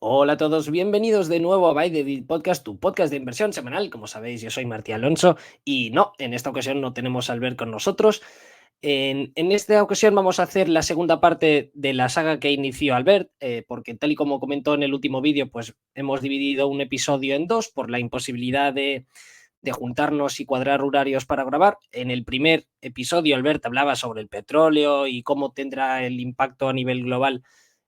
Hola a todos, bienvenidos de nuevo a Buy the Deal Podcast, tu podcast de inversión semanal. Como sabéis, yo soy Martí Alonso y no, en esta ocasión no tenemos a Albert con nosotros. En esta ocasión vamos a hacer la segunda parte de la saga que inició Albert, porque tal y como comentó en el último vídeo, pues hemos dividido un episodio en dos por la imposibilidad de juntarnos y cuadrar horarios para grabar. En el primer episodio, Albert hablaba sobre el petróleo y cómo tendrá el impacto a nivel global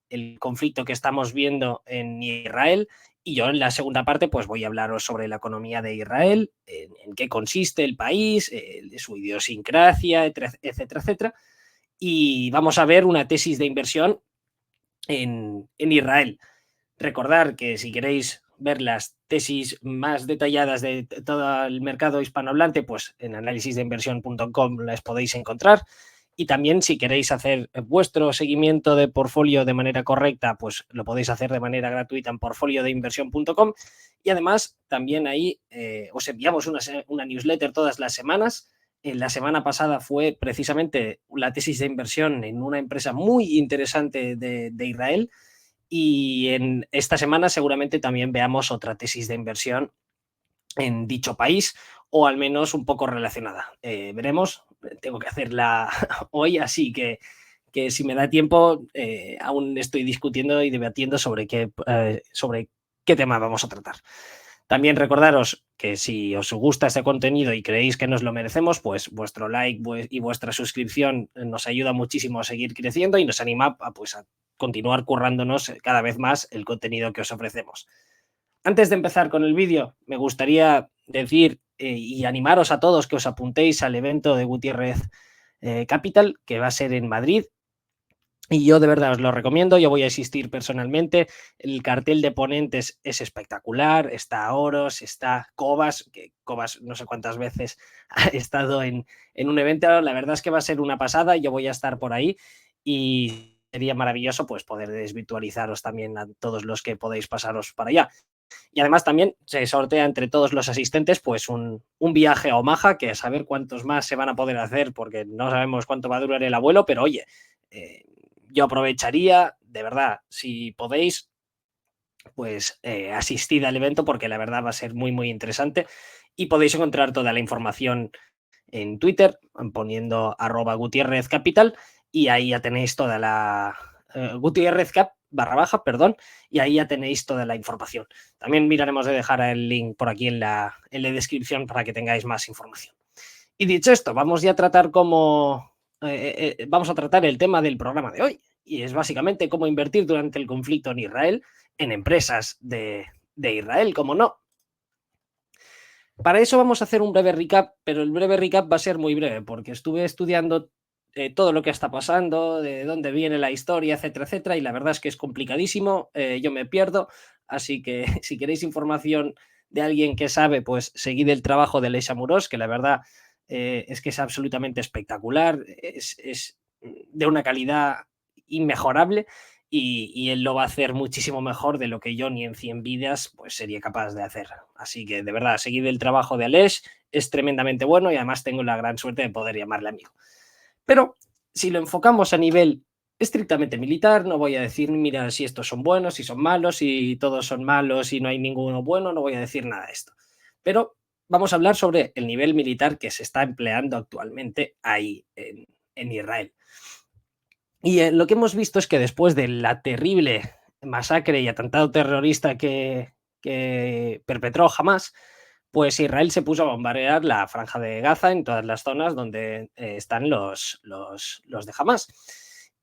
el conflicto que estamos viendo en Israel, y yo en la segunda parte pues voy a hablaros sobre la economía de Israel, en qué consiste el país, de su idiosincrasia, etcétera, etcétera, y vamos a ver una tesis de inversión en Israel. Recordar que si queréis ver las tesis más detalladas de todo el mercado hispanohablante, pues en análisisdeinversión.com las podéis encontrar. Y también si queréis hacer vuestro seguimiento de portfolio de manera correcta, pues lo podéis hacer de manera gratuita en portfoliodeinversión.com. Y además también ahí os enviamos una newsletter todas las semanas. La semana pasada fue precisamente la tesis de inversión en una empresa muy interesante de Israel, y en esta semana seguramente también veamos otra tesis de inversión en dicho país, o al menos un poco relacionada. Veremos, tengo que hacerla hoy, así que si me da tiempo, aún estoy discutiendo y debatiendo sobre qué tema vamos a tratar. También recordaros que si os gusta este contenido y creéis que nos lo merecemos, pues vuestro like y vuestra suscripción nos ayuda muchísimo a seguir creciendo y nos anima a continuar currándonos cada vez más el contenido que os ofrecemos. Antes de empezar con el vídeo, me gustaría decir y animaros a todos que os apuntéis al evento de Gutiérrez Capital, que va a ser en Madrid. Y yo de verdad os lo recomiendo, yo voy a asistir personalmente. El cartel de ponentes es espectacular, está Oros, está Cobas, que Cobas no sé cuántas veces ha estado en un evento. La verdad es que va a ser una pasada, yo voy a estar por ahí y sería maravilloso pues poder desvirtualizaros también a todos los que podéis pasaros para allá. Y además también se sortea entre todos los asistentes pues un viaje a Omaha, que a saber cuántos más se van a poder hacer, porque no sabemos cuánto va a durar el abuelo, pero oye, yo aprovecharía, de verdad, si podéis, pues asistid al evento, porque la verdad va a ser muy, muy interesante, y podéis encontrar toda la información en Twitter poniendo @Gutiérrez Capital, y ahí ya tenéis toda la Gutiérrez Cap /, perdón, y ahí ya tenéis toda la información. También miraremos de dejar el link por aquí en la descripción para que tengáis más información. Y dicho esto, vamos a tratar el tema del programa de hoy, y es básicamente cómo invertir durante el conflicto en Israel en empresas de Israel, como no. Para eso vamos a hacer un breve recap, pero el breve recap va a ser muy breve, porque estuve estudiando todo lo que está pasando, de dónde viene la historia, etcétera, etcétera, y la verdad es que es complicadísimo, yo me pierdo, así que si queréis información de alguien que sabe, pues seguid el trabajo de Leisha Muros, que la verdad es que es absolutamente espectacular, es de una calidad inmejorable, y él lo va a hacer muchísimo mejor de lo que yo ni en 100 vidas pues sería capaz de hacer. Así que de verdad, seguid el trabajo de Aleix, es tremendamente bueno y además tengo la gran suerte de poder llamarle amigo. Pero si lo enfocamos a nivel estrictamente militar, no voy a decir, mira, si estos son buenos, si son malos, si todos son malos y no hay ninguno bueno, no voy a decir nada de esto. Pero vamos a hablar sobre el nivel militar que se está empleando actualmente ahí en Israel. Y lo que hemos visto es que después de la terrible masacre y atentado terrorista que perpetró Hamas, pues Israel se puso a bombardear la franja de Gaza en todas las zonas donde están los de Hamas.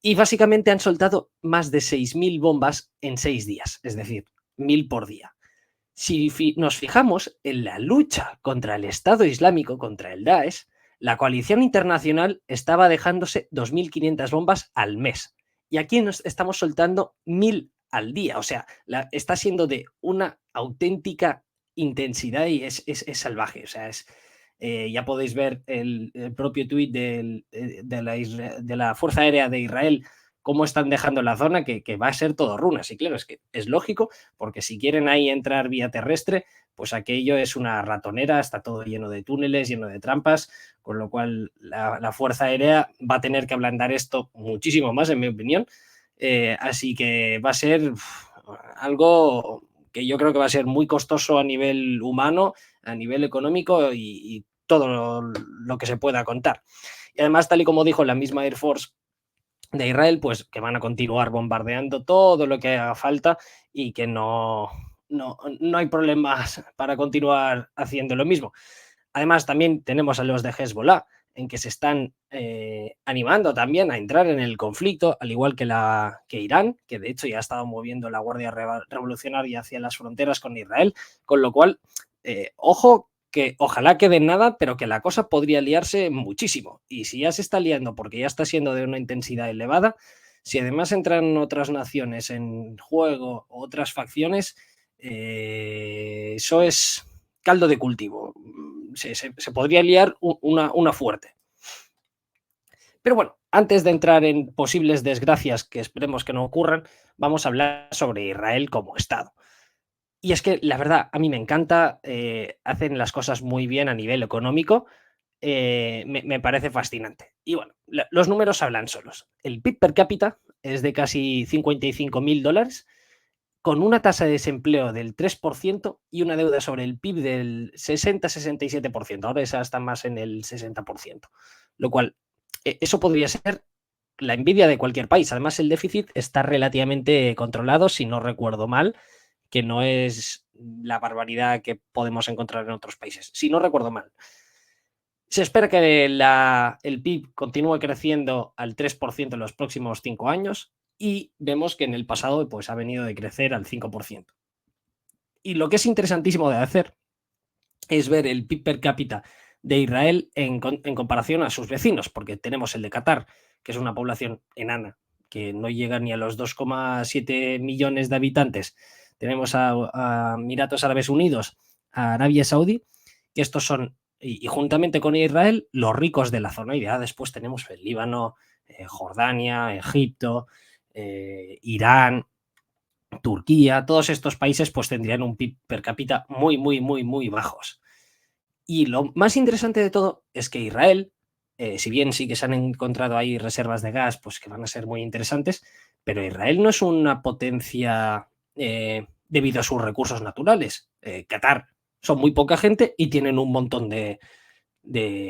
Y básicamente han soltado más de 6.000 bombas en 6 días, es decir, 1.000 por día. Si nos fijamos en la lucha contra el Estado Islámico, contra el Daesh, la coalición internacional estaba dejándose 2.500 bombas al mes. Y aquí nos estamos soltando 1.000 al día. O sea, está siendo de una auténtica intensidad y es salvaje. O sea, ya podéis ver el propio tuit de la Fuerza Aérea de Israel, cómo están dejando la zona, que va a ser todo runas. Y claro, es que es lógico, porque si quieren ahí entrar vía terrestre, pues aquello es una ratonera, está todo lleno de túneles, lleno de trampas, con lo cual la Fuerza Aérea va a tener que ablandar esto muchísimo más, en mi opinión. Así que va a ser algo que yo creo que va a ser muy costoso a nivel humano, a nivel económico y todo lo que se pueda contar. Y además, tal y como dijo la misma Air Force de Israel, pues que van a continuar bombardeando todo lo que haga falta y que no hay problemas para continuar haciendo lo mismo. Además, también tenemos a los de Hezbollah, en que se están animando también a entrar en el conflicto, al igual que Irán, que de hecho ya ha estado moviendo la Guardia Revolucionaria hacia las fronteras con Israel, con lo cual, ojo, que ojalá quede nada, pero que la cosa podría liarse muchísimo. Y si ya se está liando porque ya está siendo de una intensidad elevada, si además entran otras naciones en juego, otras facciones, eso es caldo de cultivo. Se podría liar una fuerte. Pero bueno, antes de entrar en posibles desgracias que esperemos que no ocurran, vamos a hablar sobre Israel como Estado. Y es que la verdad, a mí me encanta, hacen las cosas muy bien a nivel económico, me parece fascinante. Y bueno, los números hablan solos. El PIB per cápita es de casi $55.000, con una tasa de desempleo del 3% y una deuda sobre el PIB del 60-67%. Ahora esa está más en el 60%. Lo cual, eso podría ser la envidia de cualquier país. Además, el déficit está relativamente controlado, si no recuerdo mal, que no es la barbaridad que podemos encontrar en otros países. Si no recuerdo mal. Se espera que el PIB continúe creciendo al 3% en los próximos 5 años y vemos que en el pasado pues, ha venido de crecer al 5%. Y lo que es interesantísimo de hacer es ver el PIB per cápita de Israel en comparación a sus vecinos, porque tenemos el de Qatar, que es una población enana, que no llega ni a los 2,7 millones de habitantes. Tenemos a Emiratos Árabes Unidos, a Arabia Saudí, que estos son, y juntamente con Israel, los ricos de la zona. Y ya después tenemos el Líbano, Jordania, Egipto, Irán, Turquía, todos estos países pues tendrían un PIB per cápita muy, muy, muy, muy bajos. Y lo más interesante de todo es que Israel, si bien sí que se han encontrado ahí reservas de gas, pues que van a ser muy interesantes, pero Israel no es una potencia debido a sus recursos naturales. Qatar son muy poca gente y tienen un montón de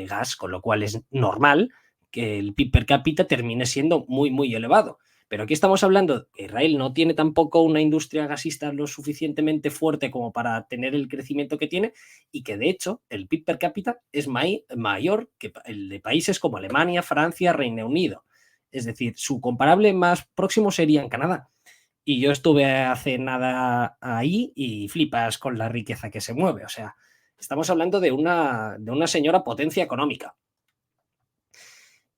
gas, con lo cual es normal que el PIB per cápita termine siendo muy, muy elevado. Pero aquí estamos hablando que Israel no tiene tampoco una industria gasista lo suficientemente fuerte como para tener el crecimiento que tiene y que de hecho el PIB per cápita es mayor que el de países como Alemania, Francia, Reino Unido. Es decir, su comparable más próximo sería en Canadá. Y yo estuve hace nada ahí y flipas con la riqueza que se mueve. O sea, estamos hablando de una señora potencia económica.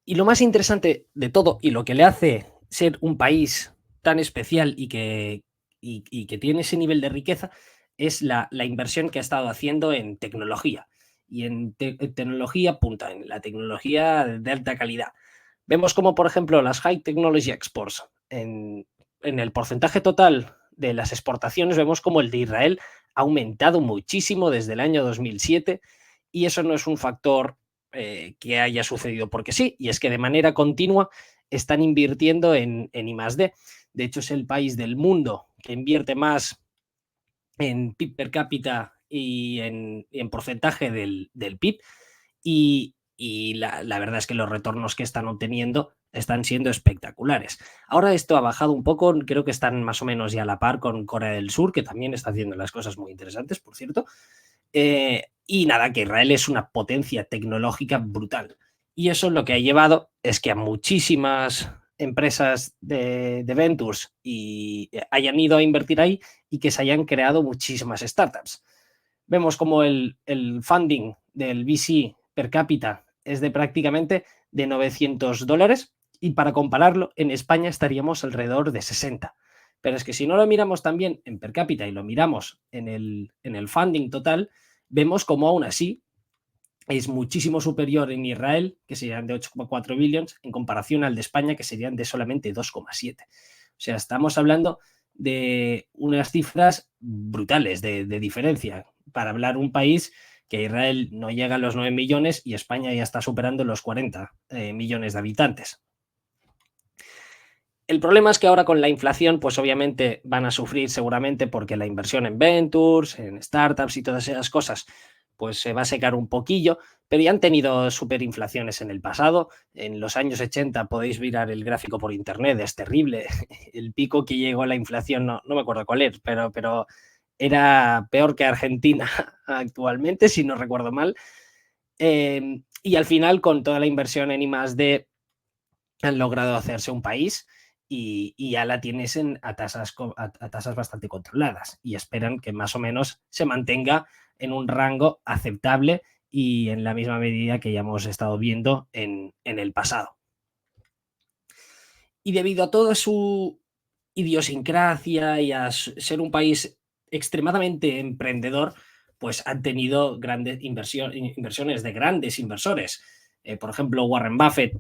Y lo más interesante de todo y lo que le hace ser un país tan especial y que tiene ese nivel de riqueza es la inversión que ha estado haciendo en tecnología y en tecnología punta, en la tecnología de alta calidad. Vemos como, por ejemplo, las High Technology Exports, en el porcentaje total de las exportaciones, vemos como el de Israel ha aumentado muchísimo desde el año 2007 y eso no es un factor que haya sucedido porque sí, y es que de manera continua están invirtiendo en I+D. De hecho, es el país del mundo que invierte más en PIB per cápita y en porcentaje del PIB y la verdad es que los retornos que están obteniendo están siendo espectaculares. Ahora esto ha bajado un poco, creo que están más o menos ya a la par con Corea del Sur, que también está haciendo las cosas muy interesantes, por cierto. Y nada, que Israel es una potencia tecnológica brutal. Y eso lo que ha llevado es que a muchísimas empresas de Ventures hayan ido a invertir ahí y que se hayan creado muchísimas startups. Vemos como el funding del VC per cápita es de prácticamente de $900 y para compararlo, en España estaríamos alrededor de 60. Pero es que si no lo miramos también en per cápita y lo miramos en el funding total, vemos como aún así es muchísimo superior en Israel, que serían de 8,4 billones, en comparación al de España, que serían de solamente 2,7. O sea, estamos hablando de unas cifras brutales de diferencia para hablar un país que Israel no llega a los 9 millones y España ya está superando los 40 millones de habitantes. El problema es que ahora con la inflación, pues obviamente van a sufrir seguramente porque la inversión en ventures, en startups y todas esas cosas, pues se va a secar un poquillo, pero ya han tenido superinflaciones en el pasado. En los años 80 podéis mirar el gráfico por internet, es terrible. El pico que llegó a la inflación, no me acuerdo cuál es, pero era peor que Argentina actualmente, si no recuerdo mal. Y al final, con toda la inversión en I+D, han logrado hacerse un país y ya la tienes a tasas bastante controladas y esperan que más o menos se mantenga en un rango aceptable y en la misma medida que ya hemos estado viendo en el pasado. Y debido a toda su idiosincrasia y a ser un país extremadamente emprendedor, pues han tenido grandes inversiones de grandes inversores. Por ejemplo, Warren Buffett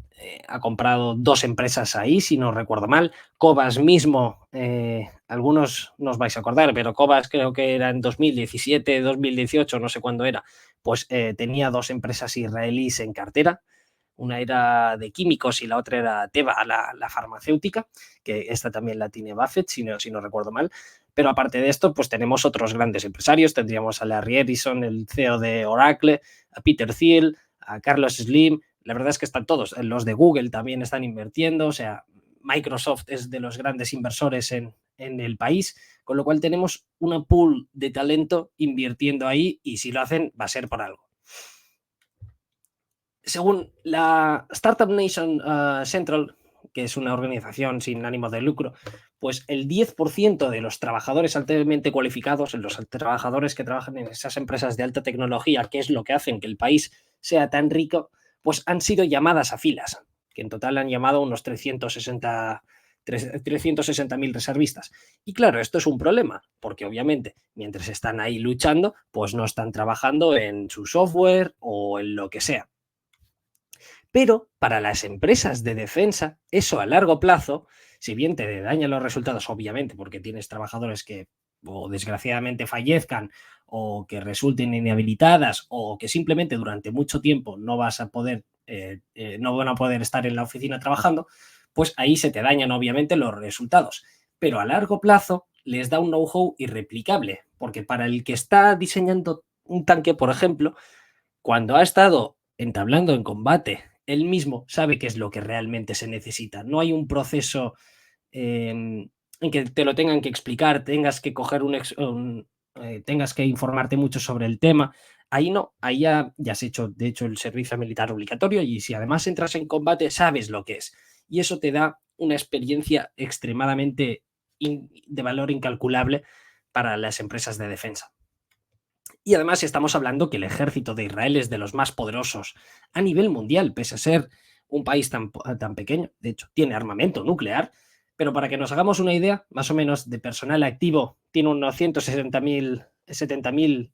ha comprado 2 empresas ahí, si no recuerdo mal. Cobas mismo, algunos no os vais a acordar, pero Cobas creo que era en 2017, 2018, no sé cuándo era, pues tenía 2 empresas israelíes en cartera. Una era de químicos y la otra era Teva, la farmacéutica, que esta también la tiene Buffett, si no recuerdo mal. Pero aparte de esto, pues tenemos otros grandes empresarios. Tendríamos a Larry Ellison, el CEO de Oracle, a Peter Thiel, a Carlos Slim. La verdad es que están todos. Los de Google también están invirtiendo. O sea, Microsoft es de los grandes inversores en el país, con lo cual tenemos una pool de talento invirtiendo ahí y si lo hacen va a ser por algo. Según la Startup Nation Central, que es una organización sin ánimo de lucro, pues el 10% de los trabajadores altamente cualificados, los trabajadores que trabajan en esas empresas de alta tecnología, que es lo que hacen que el país sea tan rico, pues han sido llamadas a filas, que en total han llamado unos 360.000 reservistas. Y claro, esto es un problema, porque obviamente mientras están ahí luchando, pues no están trabajando en su software o en lo que sea. Pero para las empresas de defensa, eso a largo plazo, si bien te daña los resultados, obviamente, porque tienes trabajadores que o desgraciadamente fallezcan o que resulten inhabilitadas o que simplemente durante mucho tiempo no vas a poder, no van a poder estar en la oficina trabajando, pues ahí se te dañan obviamente los resultados. Pero a largo plazo les da un know-how irreplicable, porque para el que está diseñando un tanque, por ejemplo, cuando ha estado entablando en combate, él mismo sabe qué es lo que realmente se necesita. No hay un proceso en que te lo tengan que explicar, tengas que coger tengas que informarte mucho sobre el tema. Ahí no, ahí ya has hecho, de hecho, el servicio militar obligatorio y si además entras en combate, sabes lo que es. Y eso te da una experiencia extremadamente de valor incalculable para las empresas de defensa. Y además estamos hablando que el ejército de Israel es de los más poderosos a nivel mundial, pese a ser un país tan pequeño. De hecho, tiene armamento nuclear, pero para que nos hagamos una idea, más o menos de personal activo, tiene unos 170.000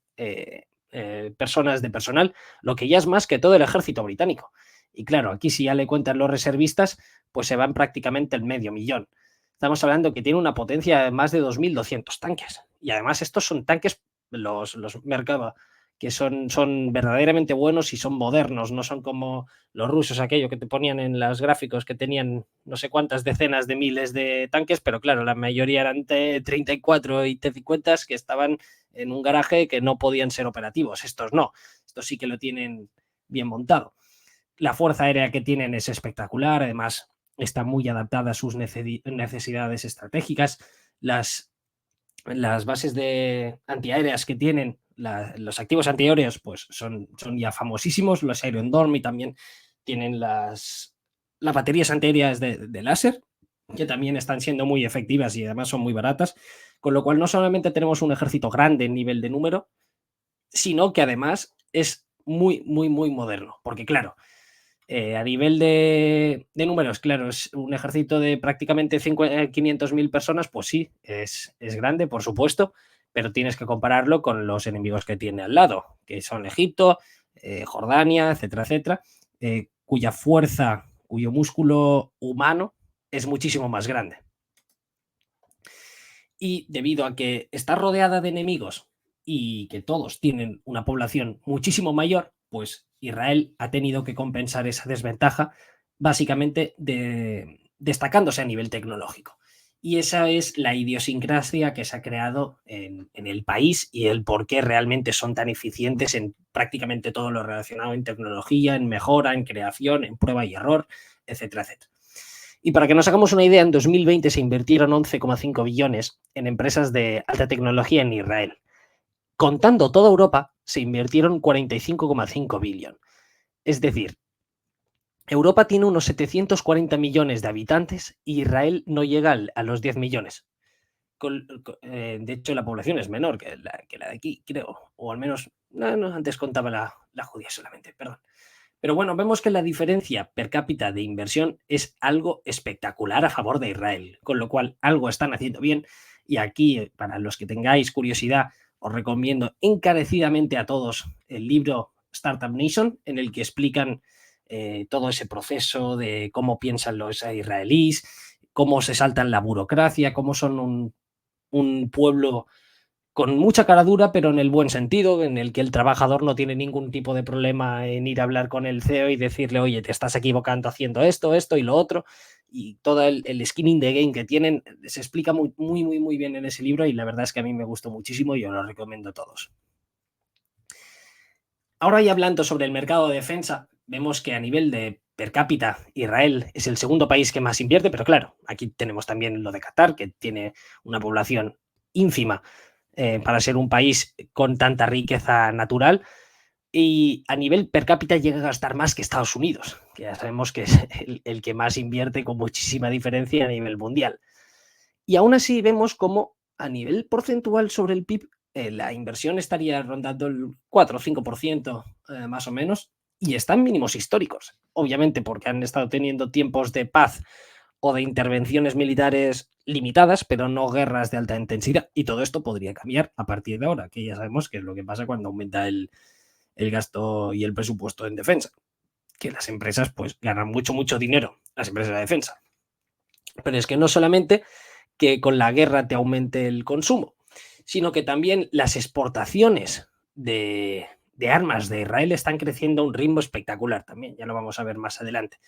personas de personal, lo que ya es más que todo el ejército británico. Y claro, aquí si ya le cuentan los reservistas, pues se van prácticamente el 500.000. Estamos hablando que tiene una potencia de más de 2.200 tanques. Y además estos son tanques los Merkava, que son verdaderamente buenos y son modernos, no son como los rusos, aquello que te ponían en los gráficos que tenían no sé cuántas decenas de miles de tanques, pero claro, la mayoría eran T-34 y T-50 que estaban en un garaje que no podían ser operativos. Estos no, estos sí que lo tienen bien montado. La fuerza aérea que tienen es espectacular, además está muy adaptada a sus necesidades estratégicas. Las bases de antiaéreas que tienen, los activos antiaéreos, pues son ya famosísimos. Los Iron Dome y también tienen las baterías antiaéreas de láser, que también están siendo muy efectivas y además son muy baratas. Con lo cual no solamente tenemos un ejército grande en nivel de número, sino que además es muy, muy, muy moderno. Porque claro, a nivel de números, claro, es un ejército de prácticamente 500.000 personas, pues sí, es grande, por supuesto, pero tienes que compararlo con los enemigos que tiene al lado, que son Egipto, Jordania, etcétera, etcétera, cuya fuerza, cuyo músculo humano es muchísimo más grande. Y debido a que está rodeada de enemigos y que todos tienen una población muchísimo mayor, pues Israel ha tenido que compensar esa desventaja básicamente destacándose a nivel tecnológico. Y esa es la idiosincrasia que se ha creado en el país y el por qué realmente son tan eficientes en prácticamente todo lo relacionado en tecnología, en mejora, en creación, en prueba y error, etcétera, etcétera. Y para que nos hagamos una idea, en 2020 se invirtieron 11,5 billones en empresas de alta tecnología en Israel. Contando toda Europa, se invirtieron 45,5 billones. Es decir, Europa tiene unos 740 millones de habitantes y Israel no llega a los 10 millones. De hecho, la población es menor que la de aquí, creo. O al menos, no, antes contaba la judía solamente, perdón. Pero bueno, vemos que la diferencia per cápita de inversión es algo espectacular a favor de Israel, con lo cual algo están haciendo bien. Y aquí, para los que tengáis curiosidad, os recomiendo encarecidamente a todos el libro Startup Nation, en el que explican todo ese proceso de cómo piensan los israelíes, cómo se saltan la burocracia, cómo son un pueblo con mucha cara dura, pero en el buen sentido, en el que el trabajador no tiene ningún tipo de problema en ir a hablar con el CEO y decirle, oye, te estás equivocando haciendo esto y lo otro. Y todo el skin in the game que tienen se explica muy bien en ese libro y la verdad es que a mí me gustó muchísimo y os lo recomiendo a todos. Ahora ya hablando sobre el mercado de defensa, vemos que a nivel de per cápita Israel es el segundo país que más invierte, pero claro, aquí tenemos también lo de Qatar, que tiene una población ínfima para ser un país con tanta riqueza natural, y a nivel per cápita llega a gastar más que Estados Unidos, que ya sabemos que es el que más invierte con muchísima diferencia a nivel mundial. Y aún así vemos como a nivel porcentual sobre el PIB la inversión estaría rondando el 4 o 5% más o menos, y están mínimos históricos, obviamente porque han estado teniendo tiempos de paz o de intervenciones militares limitadas, pero no guerras de alta intensidad. Y todo esto podría cambiar a partir de ahora, que ya sabemos que es lo que pasa cuando aumenta el gasto y el presupuesto en defensa, que las empresas pues ganan mucho dinero, las empresas de defensa. Pero es que no solamente que con la guerra te aumente el consumo, sino que también las exportaciones de armas de Israel están creciendo a un ritmo espectacular también, ya lo vamos a ver más adelante.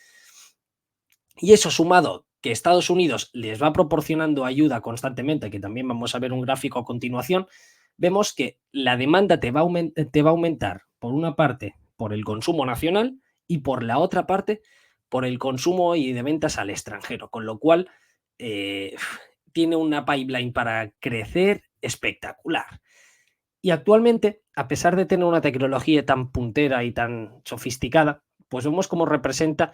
Y eso sumado que Estados Unidos les va proporcionando ayuda constantemente, que también vamos a ver un gráfico a continuación, vemos que la demanda te va a aumentar, por una parte, por el consumo nacional y por la otra parte, por el consumo y de ventas al extranjero, con lo cual eh, tiene una pipeline para crecer espectacular. Y actualmente, a pesar de tener una tecnología tan puntera y tan sofisticada, pues vemos cómo representa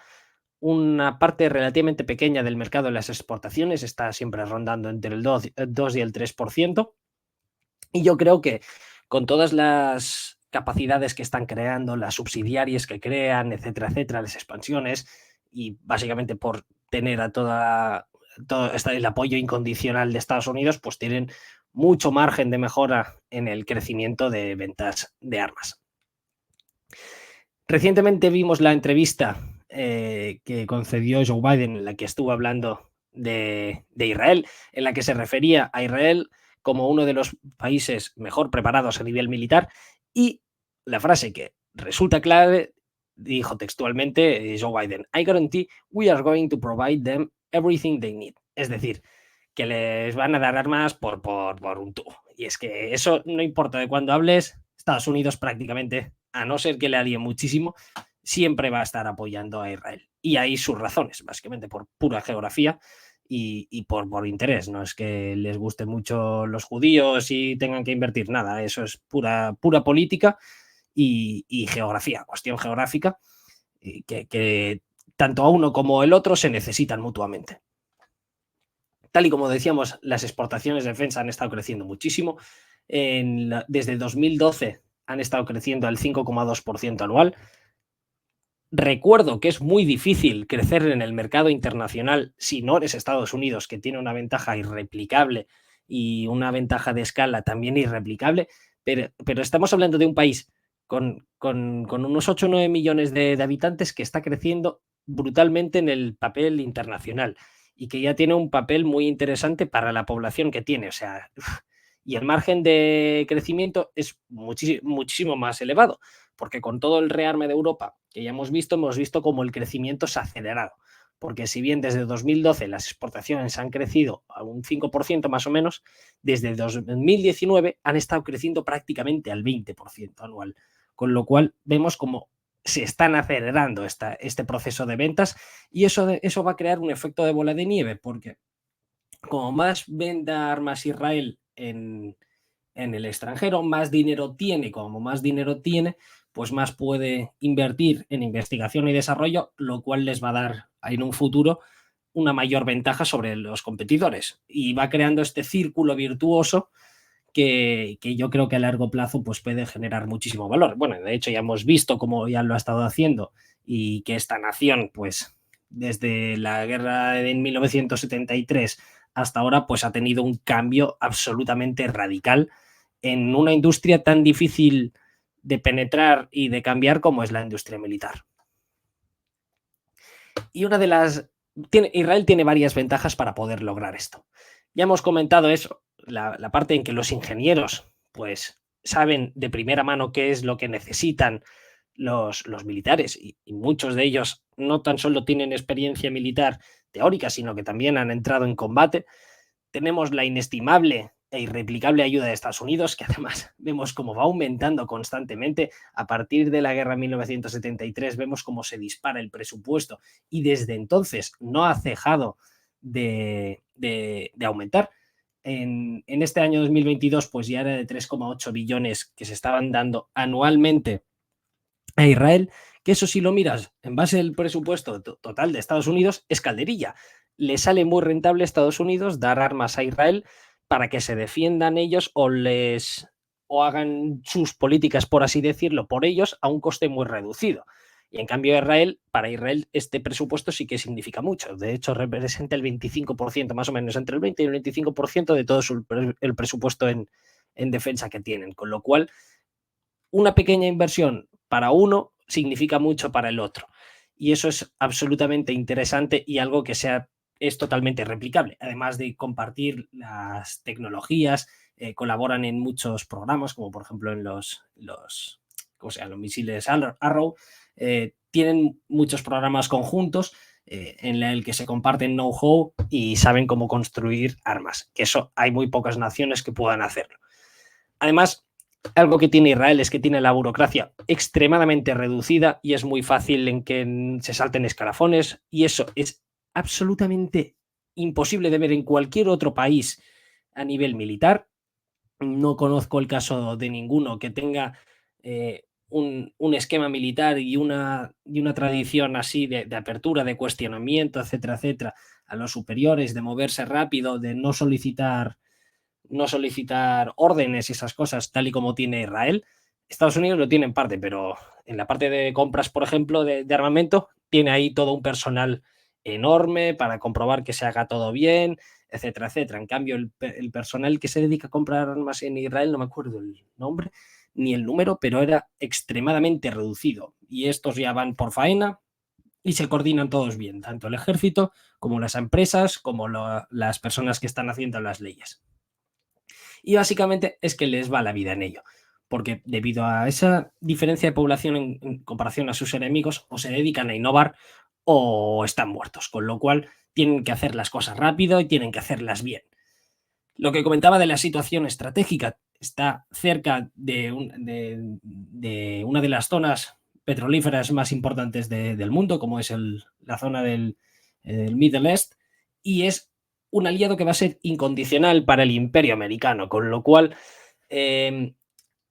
una parte relativamente pequeña del mercado de las exportaciones, está siempre rondando entre el 2 y el 3%. Y yo creo que con todas las capacidades que están creando, las subsidiarias que crean, etcétera, las expansiones, y básicamente por tener a todo el apoyo incondicional de Estados Unidos, pues tienen mucho margen de mejora en el crecimiento de ventas de armas. Recientemente vimos la entrevista que concedió Joe Biden, en la que estuvo hablando de Israel, en la que se refería a Israel como uno de los países mejor preparados a nivel militar, y la frase que resulta clave dijo textualmente Joe Biden: I guarantee we are going to provide them everything they need. Es decir, que les van a dar armas por un tubo. Y es que eso no importa de cuándo hables, Estados Unidos prácticamente, a no ser que le alíe muchísimo, siempre va a estar apoyando a Israel. Y hay sus razones, básicamente por pura geografía y por interés. No es que les gusten mucho los judíos y tengan que invertir nada, eso es pura política y geografía, cuestión geográfica, que tanto a uno como el otro se necesitan mutuamente. Tal y como decíamos, las exportaciones de defensa han estado creciendo muchísimo. Desde 2012 han estado creciendo al 5,2% anual. Recuerdo que es muy difícil crecer en el mercado internacional si no eres Estados Unidos, que tiene una ventaja irreplicable y una ventaja de escala también irreplicable, pero estamos hablando de un país con unos 8 o 9 millones de habitantes que está creciendo brutalmente en el papel internacional y que ya tiene un papel muy interesante para la población que tiene. O sea, y el margen de crecimiento es muchísimo más elevado, porque con todo el rearme de Europa que ya hemos visto como el crecimiento se ha acelerado, porque si bien desde 2012 las exportaciones han crecido a un 5% más o menos, desde 2019 han estado creciendo prácticamente al 20% anual, con lo cual vemos como se están acelerando este proceso de ventas y eso va a crear un efecto de bola de nieve, porque como más venda armas Israel en el extranjero, más dinero tiene, como más dinero tiene, pues más puede invertir en investigación y desarrollo, lo cual les va a dar en un futuro una mayor ventaja sobre los competidores y va creando este círculo virtuoso que yo creo que a largo plazo pues puede generar muchísimo valor. Bueno, de hecho ya hemos visto cómo ya lo ha estado haciendo y que esta nación pues desde la guerra en 1973 hasta ahora pues ha tenido un cambio absolutamente radical en una industria tan difícil de penetrar y de cambiar como es la industria militar. Y una de las... Israel tiene varias ventajas para poder lograr esto. Ya hemos comentado eso, la parte en que los ingenieros pues saben de primera mano qué es lo que necesitan los militares y muchos de ellos no tan solo tienen experiencia militar teórica, sino que también han entrado en combate. Tenemos la inestimable e irreplicable ayuda de Estados Unidos, que además vemos cómo va aumentando constantemente. A partir de la guerra de 1973 vemos cómo se dispara el presupuesto y desde entonces no ha cejado de aumentar. En este año 2022 pues ya era de 3,8 billones que se estaban dando anualmente a Israel, que eso si lo miras en base al presupuesto total de Estados Unidos es calderilla. Le sale muy rentable a Estados Unidos dar armas a Israel para que se defiendan ellos o hagan sus políticas, por así decirlo, por ellos a un coste muy reducido. Y en cambio para Israel este presupuesto sí que significa mucho. De hecho, representa el 25%, más o menos, entre el 20 y el 25% de todo el presupuesto en defensa que tienen. Con lo cual, una pequeña inversión para uno significa mucho para el otro. Y eso es absolutamente interesante y algo que es totalmente replicable. Además de compartir las tecnologías, colaboran en muchos programas, como por ejemplo en los misiles Arrow. Tienen muchos programas conjuntos en el que se comparten know-how y saben cómo construir armas, que eso hay muy pocas naciones que puedan hacerlo. Además, algo que tiene Israel es que tiene la burocracia extremadamente reducida y es muy fácil en que se salten escalafones y eso es absolutamente imposible de ver en cualquier otro país a nivel militar. No conozco el caso de ninguno que tenga un esquema militar y una tradición así de apertura, de cuestionamiento, etcétera, etcétera, a los superiores, de moverse rápido, de no solicitar órdenes y esas cosas tal y como tiene Israel. Estados Unidos lo tiene en parte, pero en la parte de compras, por ejemplo, de armamento, tiene ahí todo un personal enorme para comprobar que se haga todo bien, etcétera, etcétera. En cambio, el personal que se dedica a comprar armas en Israel, no me acuerdo el nombre ni el número, pero era extremadamente reducido. Y estos ya van por faena y se coordinan todos bien, tanto el ejército como las empresas, como las personas que están haciendo las leyes. Y básicamente es que les va la vida en ello, porque debido a esa diferencia de población en comparación a sus enemigos, o se dedican a innovar o están muertos, con lo cual tienen que hacer las cosas rápido y tienen que hacerlas bien. Lo que comentaba de la situación estratégica, está cerca de una de las zonas petrolíferas más importantes del mundo, como es la zona del Middle East, y es un aliado que va a ser incondicional para el imperio americano, con lo cual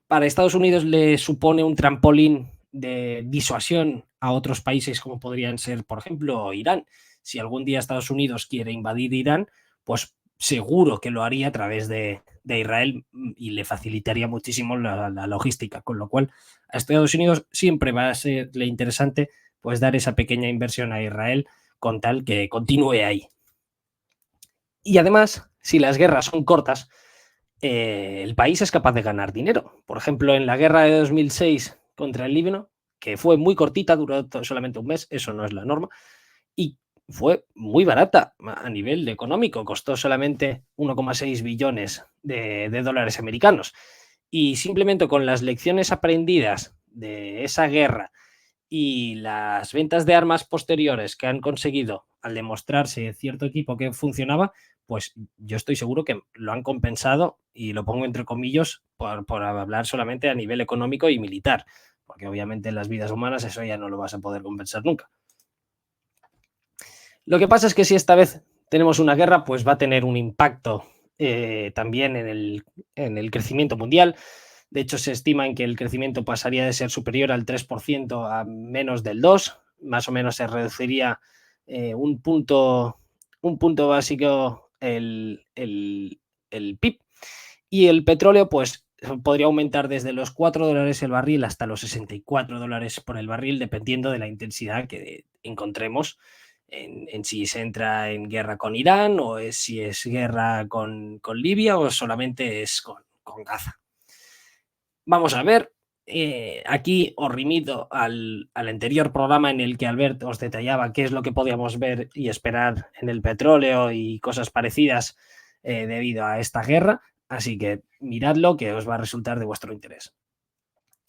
para Estados Unidos le supone un trampolín de disuasión a otros países como podrían ser, por ejemplo, Irán. Si algún día Estados Unidos quiere invadir Irán, pues seguro que lo haría a través de Israel y le facilitaría muchísimo la logística, con lo cual a Estados Unidos siempre va a serle interesante pues dar esa pequeña inversión a Israel con tal que continúe ahí. Y además, si las guerras son cortas, el país es capaz de ganar dinero. Por ejemplo, en la guerra de 2006 contra el Líbano, que fue muy cortita, duró solamente un mes, eso no es la norma, y fue muy barata a nivel económico, costó solamente 1,6 billones de dólares americanos. Y simplemente con las lecciones aprendidas de esa guerra y las ventas de armas posteriores que han conseguido al demostrarse cierto equipo que funcionaba, pues yo estoy seguro que lo han compensado, y lo pongo entre comillas por hablar solamente a nivel económico y militar, porque obviamente en las vidas humanas eso ya no lo vas a poder compensar nunca. Lo que pasa es que si esta vez tenemos una guerra, pues va a tener un impacto también en el crecimiento mundial. De hecho, se estima en que el crecimiento pasaría de ser superior al 3% a menos del 2%. Más o menos se reduciría un punto básico el PIB. Y el petróleo, pues podría aumentar desde los $4 el barril hasta los $64 por el barril, dependiendo de la intensidad que encontremos en si se entra en guerra con Irán, o si es guerra con Libia, o solamente es con Gaza. Vamos a ver, aquí os remito al anterior programa en el que Albert os detallaba qué es lo que podíamos ver y esperar en el petróleo y cosas parecidas debido a esta guerra, así que miradlo, que os va a resultar de vuestro interés.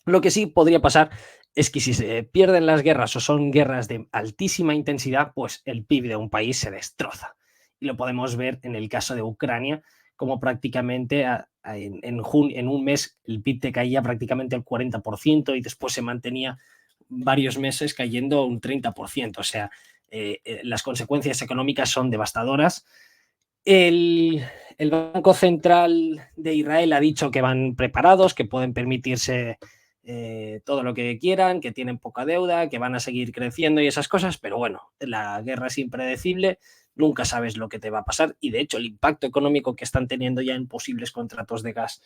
Lo que sí podría pasar es que si se pierden las guerras o son guerras de altísima intensidad, pues el PIB de un país se destroza. Y lo podemos ver en el caso de Ucrania, como prácticamente en un mes el PIB te caía prácticamente el 40% y después se mantenía varios meses cayendo un 30%. O sea, las consecuencias económicas son devastadoras. El Banco Central de Israel ha dicho que van preparados, que pueden permitirse todo lo que quieran, que tienen poca deuda, que van a seguir creciendo y esas cosas, pero bueno, la guerra es impredecible, nunca sabes lo que te va a pasar, y de hecho el impacto económico que están teniendo ya en posibles contratos de gas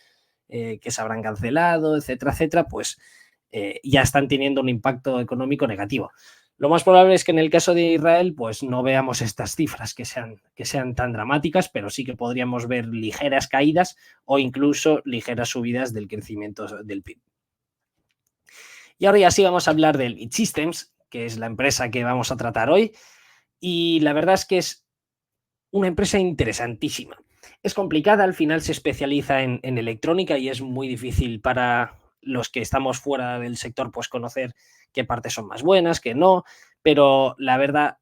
que se habrán cancelado, etcétera, etcétera, pues ya están teniendo un impacto económico negativo. Lo más probable es que en el caso de Israel, pues no veamos estas cifras que sean tan dramáticas, pero sí que podríamos ver ligeras caídas o incluso ligeras subidas del crecimiento del PIB. Y ahora ya sí vamos a hablar del Bit Systems, que es la empresa que vamos a tratar hoy. Y la verdad es que es una empresa interesantísima. Es complicada, al final se especializa en electrónica y es muy difícil para los que estamos fuera del sector pues conocer qué partes son más buenas, qué no, pero la verdad,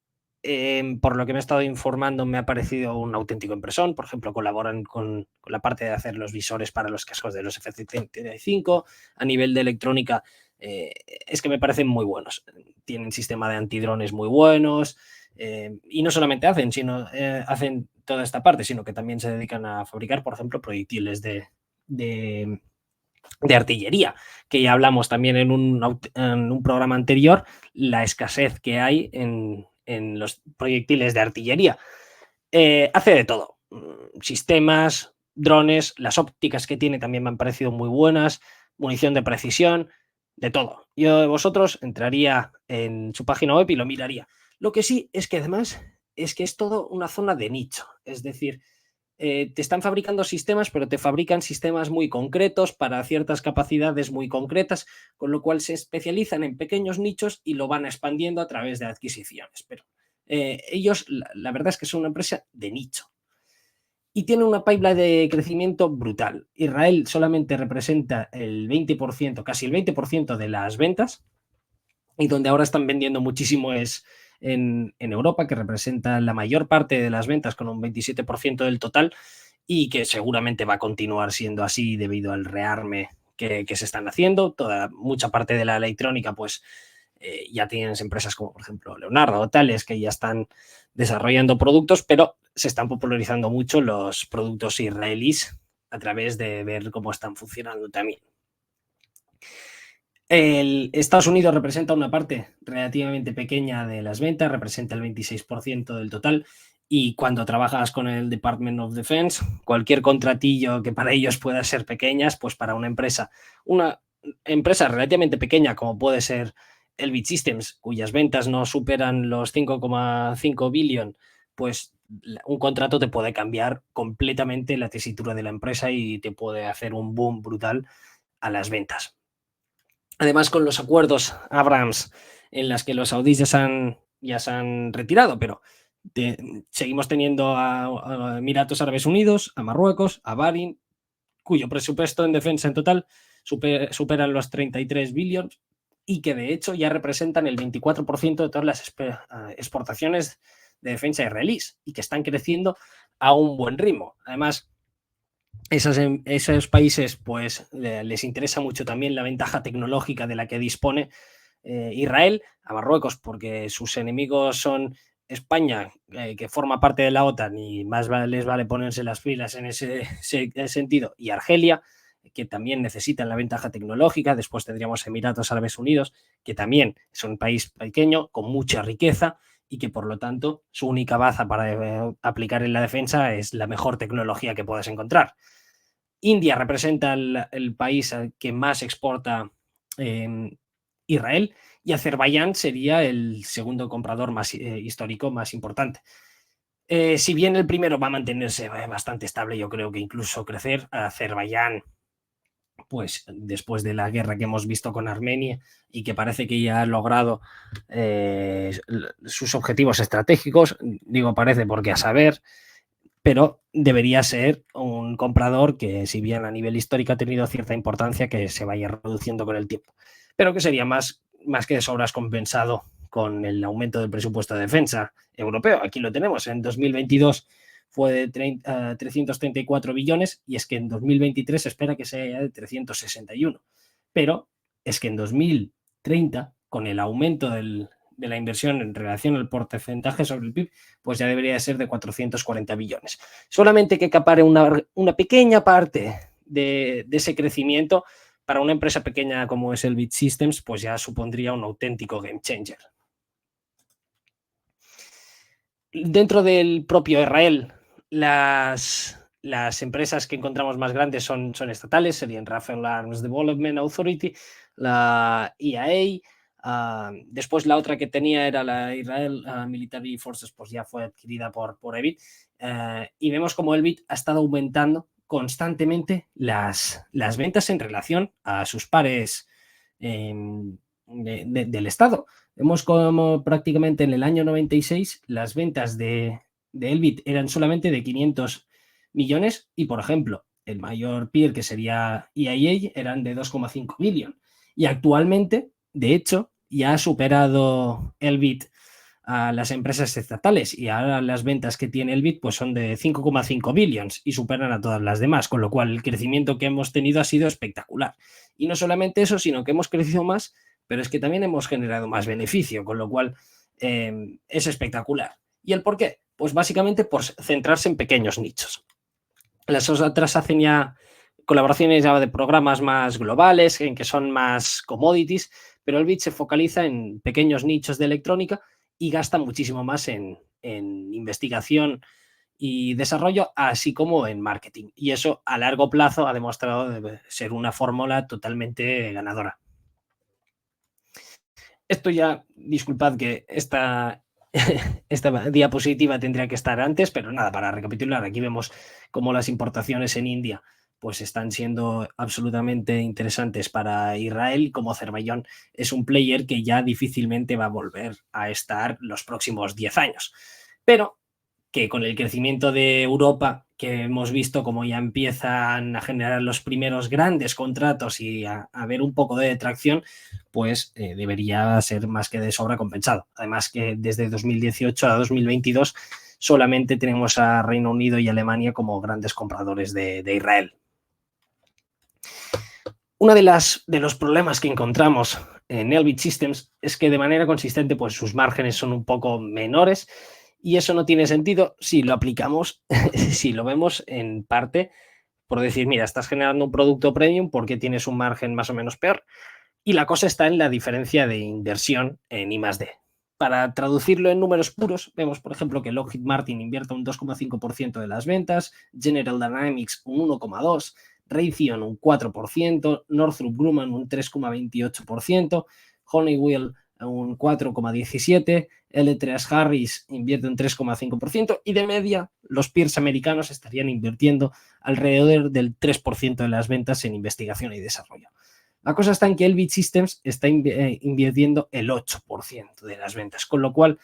por lo que me he estado informando, me ha parecido un auténtico impresón. Por ejemplo, colaboran con la parte de hacer los visores para los cascos de los F-35. A nivel de electrónica, es que me parecen muy buenos. Tienen sistema de antidrones muy buenos. Y no solamente hacen toda esta parte, sino que también se dedican a fabricar, por ejemplo, proyectiles de artillería, que ya hablamos también en un programa anterior, la escasez que hay en los proyectiles de artillería. Hace de todo, sistemas, drones, las ópticas que tiene también me han parecido muy buenas, munición de precisión, de todo. Yo de vosotros entraría en su página web y lo miraría. Lo que sí es que además es que es todo una zona de nicho, es decir, te están fabricando sistemas, pero te fabrican sistemas muy concretos para ciertas capacidades muy concretas, con lo cual se especializan en pequeños nichos y lo van expandiendo a través de adquisiciones. Pero ellos, la verdad es que son una empresa de nicho y tiene una pipeline de crecimiento brutal. Israel solamente representa el 20%, casi el 20% de las ventas, y donde ahora están vendiendo muchísimo es en Europa, que representa la mayor parte de las ventas con un 27% del total, y que seguramente va a continuar siendo así debido al rearme que se están haciendo. Mucha parte de la electrónica, pues ya tienes empresas como por ejemplo Leonardo o Thales que ya están desarrollando productos, pero se están popularizando mucho los productos israelíes a través de ver cómo están funcionando también. Estados Unidos representa una parte relativamente pequeña de las ventas, representa el 26% del total, y cuando trabajas con el Department of Defense, cualquier contratillo que para ellos pueda ser pequeñas, pues para una empresa relativamente pequeña como puede ser el Bit Systems, cuyas ventas no superan los 5,5 billion, pues un contrato te puede cambiar completamente la tesitura de la empresa y te puede hacer un boom brutal a las ventas. Además, con los acuerdos Abrams en las que los saudíes ya se han retirado, pero seguimos teniendo a Emiratos Árabes Unidos, a Marruecos, a Bahrein, cuyo presupuesto en defensa en total superan los 33 billones, y que de hecho ya representan el 24% de todas las exportaciones de defensa israelíes y que están creciendo a un buen ritmo. Además, esos países pues les interesa mucho también la ventaja tecnológica de la que dispone Israel a Marruecos, porque sus enemigos son España, que forma parte de la OTAN y más les vale ponerse las pilas en ese sentido, y Argelia, que también necesitan la ventaja tecnológica. Después tendríamos Emiratos Árabes Unidos, que también es un país pequeño con mucha riqueza y que por lo tanto su única baza para aplicar en la defensa es la mejor tecnología que puedas encontrar. India representa el país que más exporta Israel, y Azerbaiyán sería el segundo comprador más histórico más importante. Si bien el primero va a mantenerse bastante estable, yo creo que incluso crecer, Azerbaiyán, pues después de la guerra que hemos visto con Armenia y que parece que ya ha logrado sus objetivos estratégicos, digo parece porque a saber, pero debería ser un comprador que, si bien a nivel histórico ha tenido cierta importancia, que se vaya reduciendo con el tiempo, pero que sería más que de sobras compensado con el aumento del presupuesto de defensa europeo. Aquí lo tenemos, en 2022 fue de 334 billones y es que en 2023 se espera que sea de 361. Pero es que en 2030, con el aumento de la inversión en relación al porcentaje sobre el PIB, pues ya debería ser de 440 billones. Solamente que acapare una pequeña parte de ese crecimiento para una empresa pequeña como es Elbit Systems, pues ya supondría un auténtico game changer. Dentro del propio Israel, las empresas que encontramos más grandes son estatales, serían Rafael Arms Development Authority, la IAA, después la otra que tenía era la Israel Military Forces, pues ya fue adquirida por Elbit, y vemos como Elbit ha estado aumentando constantemente las ventas en relación a sus pares del Estado. Vemos como prácticamente en el año 96 las ventas de Elbit eran solamente de 500 millones y, por ejemplo, el mayor peer, que sería EIA, eran de 2,5 billones. Y actualmente, de hecho, ya ha superado Elbit a las empresas estatales y ahora las ventas que tiene Elbit pues son de 5,5 billones y superan a todas las demás, con lo cual el crecimiento que hemos tenido ha sido espectacular. Y no solamente eso, sino que hemos crecido más, pero es que también hemos generado más beneficio, con lo cual es espectacular. ¿Y el por qué? Pues básicamente por centrarse en pequeños nichos. Las otras hacen ya colaboraciones ya de programas más globales, en que son más commodities, pero Elbit se focaliza en pequeños nichos de electrónica y gasta muchísimo más en investigación y desarrollo, así como en marketing. Y eso a largo plazo ha demostrado ser una fórmula totalmente ganadora. Esto ya, disculpad que esta diapositiva tendría que estar antes, pero nada, para recapitular, aquí vemos cómo las importaciones en India pues están siendo absolutamente interesantes para Israel, como Azerbaiyán es un player que ya difícilmente va a volver a estar los próximos 10 años. Pero que con el crecimiento de Europa, que hemos visto como ya empiezan a generar los primeros grandes contratos y a ver un poco de tracción, pues debería ser más que de sobra compensado. Además que desde 2018 a 2022 solamente tenemos a Reino Unido y Alemania como grandes compradores de Israel. Uno de los problemas que encontramos en Elbit Systems es que de manera consistente pues sus márgenes son un poco menores, y eso no tiene sentido si lo aplicamos, si lo vemos en parte por decir, mira, estás generando un producto premium porque tienes un margen más o menos peor. Y la cosa está en la diferencia de inversión en I+D. Para traducirlo en números puros, vemos, por ejemplo, que Lockheed Martin invierte un 2,5% de las ventas, General Dynamics un 1,2%, Raytheon un 4%, Northrop Grumman un 3,28%, Honeywell un 4,17%, L3 Harris invierte un 3,5% y de media los peers americanos estarían invirtiendo alrededor del 3% de las ventas en investigación y desarrollo. La cosa está en que Elbit Systems está invirtiendo el 8% de las ventas, con lo cual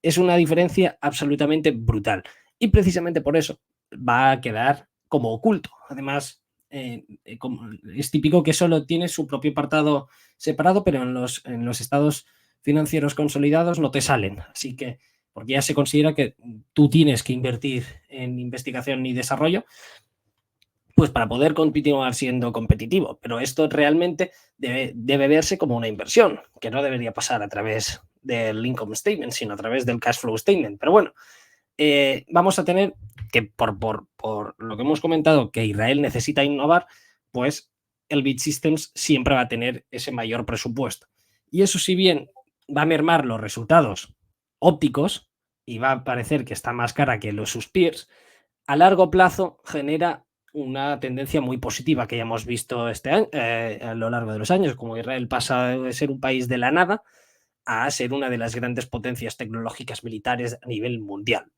es una diferencia absolutamente brutal. Y precisamente por eso va a quedar como oculto. Además, es típico que solo tiene su propio apartado separado, pero en los estados financieros consolidados no te salen. Así que, porque ya se considera que tú tienes que invertir en investigación y desarrollo, pues para poder continuar siendo competitivo. Pero esto realmente debe verse como una inversión, que no debería pasar a través del income statement, sino a través del cash flow statement. Pero bueno, vamos a tener que, por lo que hemos comentado, que Israel necesita innovar, pues Elbit Systems siempre va a tener ese mayor presupuesto. Y eso, si bien va a mermar los resultados ópticos y va a parecer que está más cara que sus peers, a largo plazo genera una tendencia muy positiva que ya hemos visto este año, a lo largo de los años, como Israel pasa de ser un país de la nada a ser una de las grandes potencias tecnológicas militares a nivel mundial.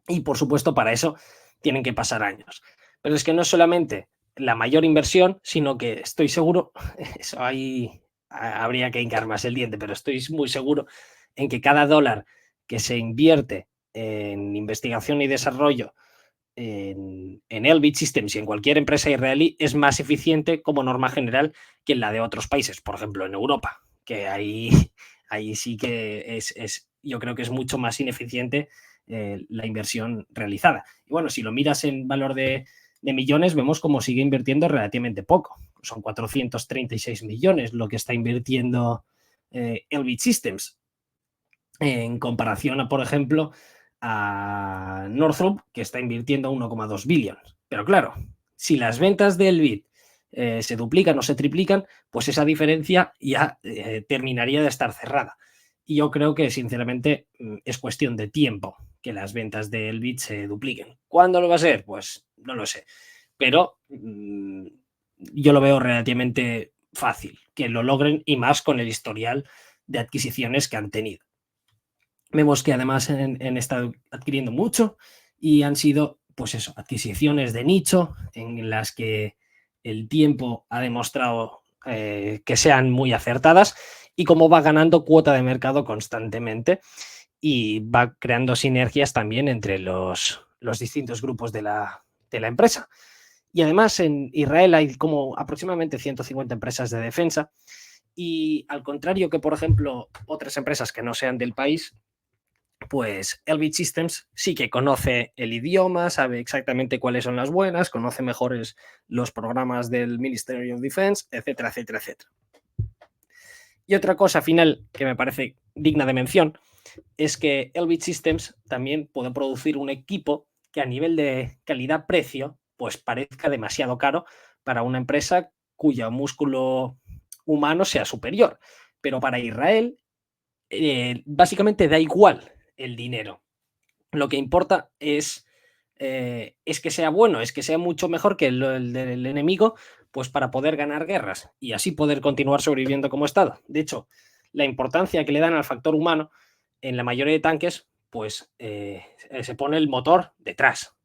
Y por supuesto, para eso tienen que pasar años. Pero es que no es solamente la mayor inversión, sino que estoy seguro, eso ahí habría que hincar más el diente, pero estoy muy seguro en que cada dólar que se invierte en investigación y desarrollo en Elbit Systems y en cualquier empresa israelí es más eficiente como norma general que en la de otros países, por ejemplo en Europa, que ahí sí que yo creo que es mucho más ineficiente la inversión realizada. Y bueno, si lo miras en valor de millones, vemos cómo sigue invirtiendo relativamente poco. Son 436 millones lo que está invirtiendo Elbit Systems en comparación a, por ejemplo, a Northrop, que está invirtiendo 1,2 billones. Pero claro, si las ventas del Elbit se duplican o se triplican, pues esa diferencia ya terminaría de estar cerrada. Y yo creo que, sinceramente, es cuestión de tiempo que las ventas de Elbit se dupliquen. ¿Cuándo lo va a ser? Pues no lo sé. Pero yo lo veo relativamente fácil que lo logren, y más con el historial de adquisiciones que han tenido. Vemos que además han estado adquiriendo mucho y han sido, pues eso, adquisiciones de nicho en las que el tiempo ha demostrado que sean muy acertadas, y cómo va ganando cuota de mercado constantemente y va creando sinergias también entre los distintos grupos de la empresa. Y además en Israel hay como aproximadamente 150 empresas de defensa, y al contrario que, por ejemplo, otras empresas que no sean del país, pues Elbit Systems sí que conoce el idioma, sabe exactamente cuáles son las buenas, conoce mejores los programas del Ministry of Defense, etcétera, etcétera, etcétera. Y otra cosa final que me parece digna de mención es que Elbit Systems también puede producir un equipo que a nivel de calidad-precio pues parezca demasiado caro para una empresa cuyo músculo humano sea superior. Pero para Israel básicamente da igual el dinero. Lo que importa es que sea bueno, es que sea mucho mejor que el del enemigo, pues para poder ganar guerras y así poder continuar sobreviviendo como Estado. De hecho, la importancia que le dan al factor humano en la mayoría de tanques, pues se pone el motor detrás.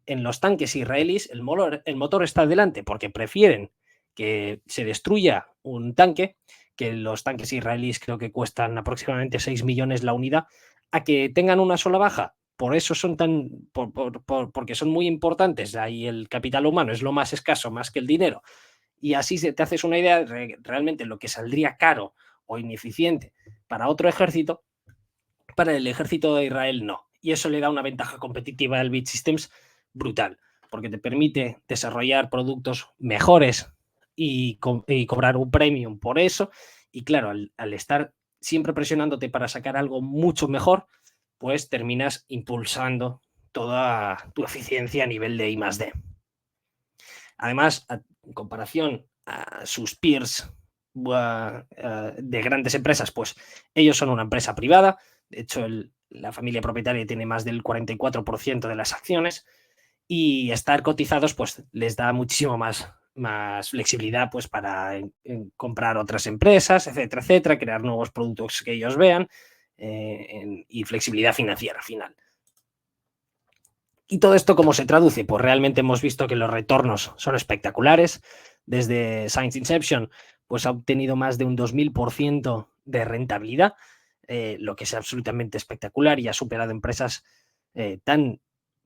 En los tanques israelíes el motor está delante porque prefieren que se destruya un tanque, que los tanques israelíes creo que cuestan aproximadamente 6 millones la unidad, a que tengan una sola baja. Por eso son porque son muy importantes. Ahí el capital humano es lo más escaso, más que el dinero. Y así te haces una idea de realmente lo que saldría caro o ineficiente para otro ejército, para el ejército de Israel no. Y eso le da una ventaja competitiva al Elbit Systems brutal, porque te permite desarrollar productos mejores y cobrar un premium por eso. Y claro, al estar siempre presionándote para sacar algo mucho mejor, pues terminas impulsando toda tu eficiencia a nivel de I+D. Además, en comparación a sus peers de grandes empresas, pues ellos son una empresa privada. De hecho, la familia propietaria tiene más del 44% de las acciones, y estar cotizados pues les da muchísimo más flexibilidad pues para comprar otras empresas, etcétera, etcétera, crear nuevos productos que ellos vean, y flexibilidad financiera final. ¿Y todo esto cómo se traduce? Pues realmente hemos visto que los retornos son espectaculares. Desde Science Inception pues ha obtenido más de un 2000% de rentabilidad, lo que es absolutamente espectacular, y ha superado empresas tan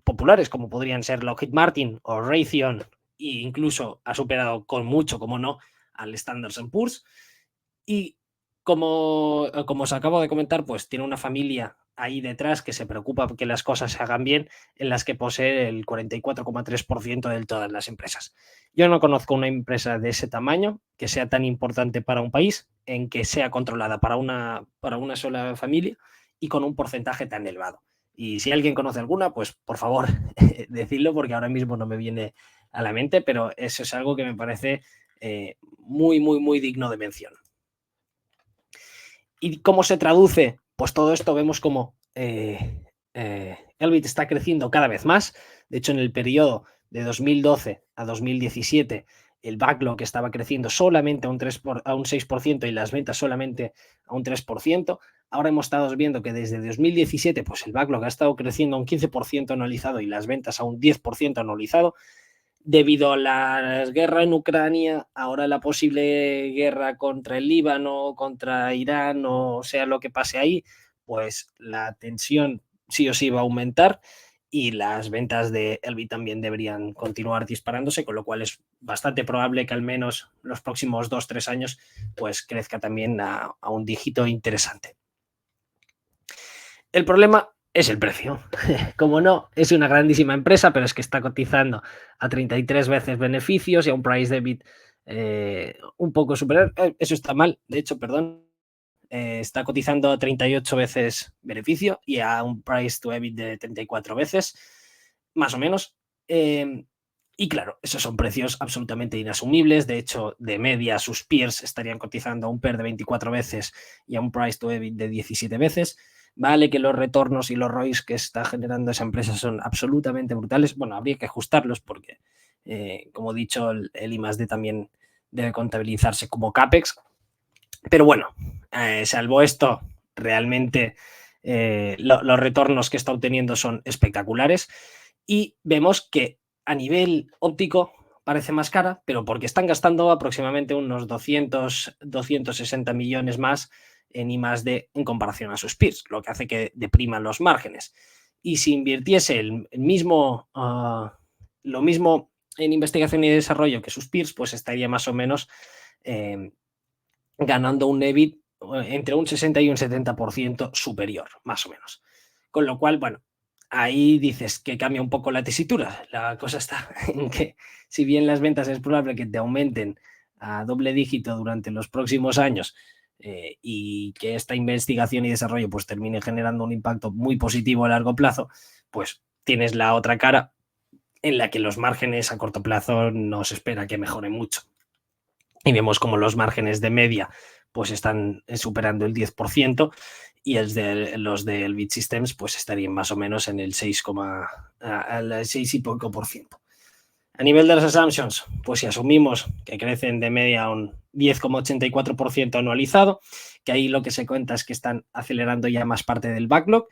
populares como podrían ser Lockheed Martin o Raytheon incluso ha superado con mucho, como no, al Standard & Poor's. Y como os acabo de comentar, pues tiene una familia ahí detrás que se preocupa que las cosas se hagan bien, en las que posee el 44,3% de todas las empresas. Yo no conozco una empresa de ese tamaño que sea tan importante para un país, en que sea controlada para una sola familia y con un porcentaje tan elevado. Y si alguien conoce alguna, pues por favor, decidlo, porque ahora mismo no me viene a la mente, pero eso es algo que me parece muy, muy, muy digno de mención. ¿Y cómo se traduce? Pues todo esto vemos como Elbit está creciendo cada vez más. De hecho, en el periodo de 2012 a 2017, el backlog estaba creciendo solamente a un 6% y las ventas solamente a un 3%. Ahora hemos estado viendo que desde 2017, pues el backlog ha estado creciendo a un 15% anualizado y las ventas a un 10% anualizado. Debido a la guerra en Ucrania, ahora la posible guerra contra el Líbano, contra Irán, o sea lo que pase ahí, pues la tensión sí o sí va a aumentar y las ventas de Elbit también deberían continuar disparándose, con lo cual es bastante probable que al menos los próximos 2-3 años pues crezca también a un dígito interesante. El problema es el precio. Como no, es una grandísima empresa, pero es que está cotizando a 33 veces beneficios y a un price debit un poco superior. Eso está mal, de hecho, perdón. Está cotizando a 38 veces beneficio y a un price to EBIT de 34 veces, más o menos. Y claro, esos son precios absolutamente inasumibles. De hecho, de media, sus peers estarían cotizando a un PER de 24 veces y a un price to EBIT de 17 veces. Vale que los retornos y los ROIs que está generando esa empresa son absolutamente brutales. Bueno, habría que ajustarlos porque, como he dicho, el I+D también debe contabilizarse como CAPEX. Pero bueno, salvo esto, realmente los retornos que está obteniendo son espectaculares y vemos que a nivel óptico parece más cara, pero porque están gastando aproximadamente unos 260 millones más en I+D en comparación a sus peers, lo que hace que depriman los márgenes. Y si invirtiese lo mismo en investigación y desarrollo que sus peers, pues estaría más o menos ganando un EBIT entre un 60 y un 70% superior, más o menos. Con lo cual, bueno, ahí dices que cambia un poco la tesitura. La cosa está en que, si bien las ventas es probable que te aumenten a doble dígito durante los próximos años y que esta investigación y desarrollo pues termine generando un impacto muy positivo a largo plazo, pues tienes la otra cara en la que los márgenes a corto plazo no se espera que mejore mucho. Y vemos como los márgenes de media pues están superando el 10% y los de Elbit Systems pues estarían más o menos en el 6 y poco por ciento. A nivel de las assumptions, pues si asumimos que crecen de media un 10,84% anualizado, que ahí lo que se cuenta es que están acelerando ya más parte del backlog.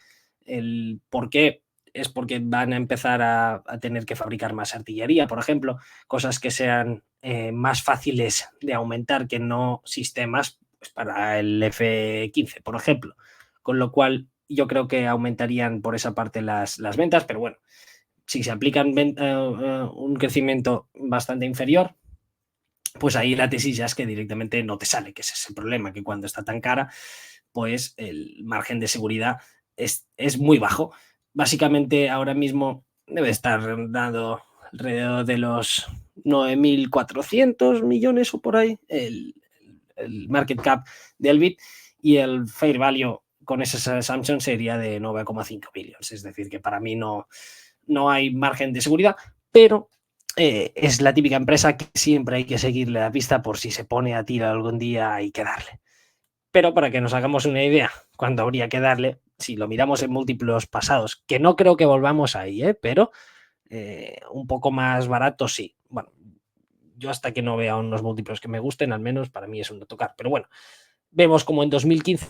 El por qué es porque van a empezar a tener que fabricar más artillería, por ejemplo, cosas que sean más fáciles de aumentar que no sistemas pues para el F-15, por ejemplo. Con lo cual yo creo que aumentarían por esa parte las ventas, pero bueno, si se aplican un crecimiento bastante inferior, pues ahí la tesis ya es que directamente no te sale, que ese es el problema, que cuando está tan cara, pues el margen de seguridad es muy bajo. Básicamente ahora mismo debe estar dando alrededor de los 9.400 millones o por ahí el market cap de Elbit, y el fair value con esas assumptions sería de 9,5 billones. Es decir, que para mí no hay margen de seguridad, pero es la típica empresa que siempre hay que seguirle la pista por si se pone a tiro algún día, hay que darle. Pero para que nos hagamos una idea, cuando habría que darle, si lo miramos en múltiplos pasados, que no creo que volvamos ahí, pero un poco más barato sí. Bueno, yo hasta que no vea unos múltiplos que me gusten, al menos para mí es un no tocar. Pero bueno, vemos como en 2015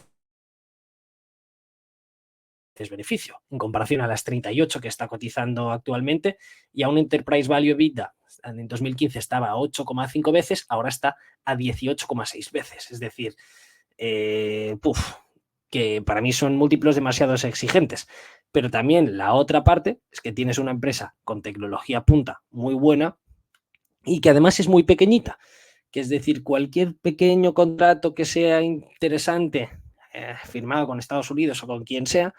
es beneficio en comparación a las 38 que está cotizando actualmente, y a un enterprise value EBITDA en 2015 estaba a 8,5 veces, ahora está a 18,6 veces. Es decir, que para mí son múltiplos demasiado exigentes. Pero también la otra parte es que tienes una empresa con tecnología punta muy buena y que además es muy pequeñita, que es decir, cualquier pequeño contrato que sea interesante, firmado con Estados Unidos o con quien sea,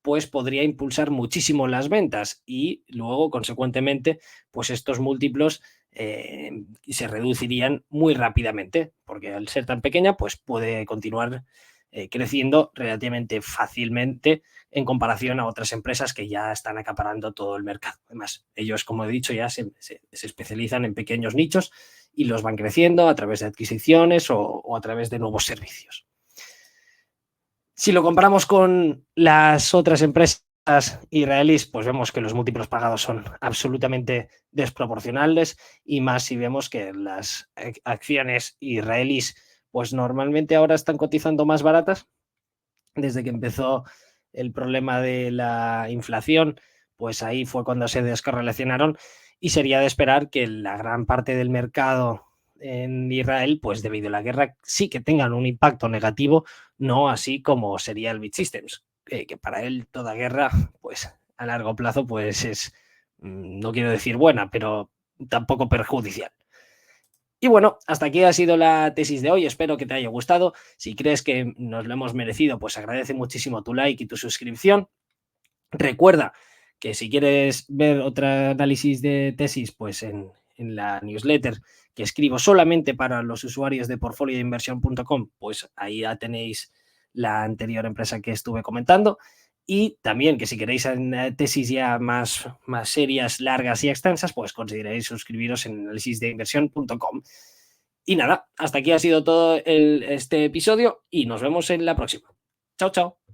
pues podría impulsar muchísimo las ventas y luego, consecuentemente, pues estos múltiplos se reducirían muy rápidamente, porque al ser tan pequeña, pues puede continuar creciendo relativamente fácilmente en comparación a otras empresas que ya están acaparando todo el mercado. Además, ellos, como he dicho, ya se especializan en pequeños nichos y los van creciendo a través de adquisiciones o a través de nuevos servicios. Si lo comparamos con las otras empresas israelíes, pues vemos que los múltiplos pagados son absolutamente desproporcionales y más si vemos que las acciones israelíes pues normalmente ahora están cotizando más baratas desde que empezó el problema de la inflación, pues ahí fue cuando se descorrelacionaron y sería de esperar que la gran parte del mercado en Israel, pues debido a la guerra, sí que tengan un impacto negativo, no así como sería el Bit Systems, que para él toda guerra, pues a largo plazo, pues es, no quiero decir buena, pero tampoco perjudicial. Y bueno, hasta aquí ha sido la tesis de hoy. Espero que te haya gustado. Si crees que nos lo hemos merecido, pues agradece muchísimo tu like y tu suscripción. Recuerda que si quieres ver otro análisis de tesis, pues en la newsletter que escribo solamente para los usuarios de portfolioinversión.com, pues ahí ya tenéis la anterior empresa que estuve comentando. Y también que si queréis tesis ya más serias, largas y extensas, pues consideréis suscribiros en analisisdeinversión.com. Y nada, hasta aquí ha sido todo este episodio y nos vemos en la próxima. Chao, chao.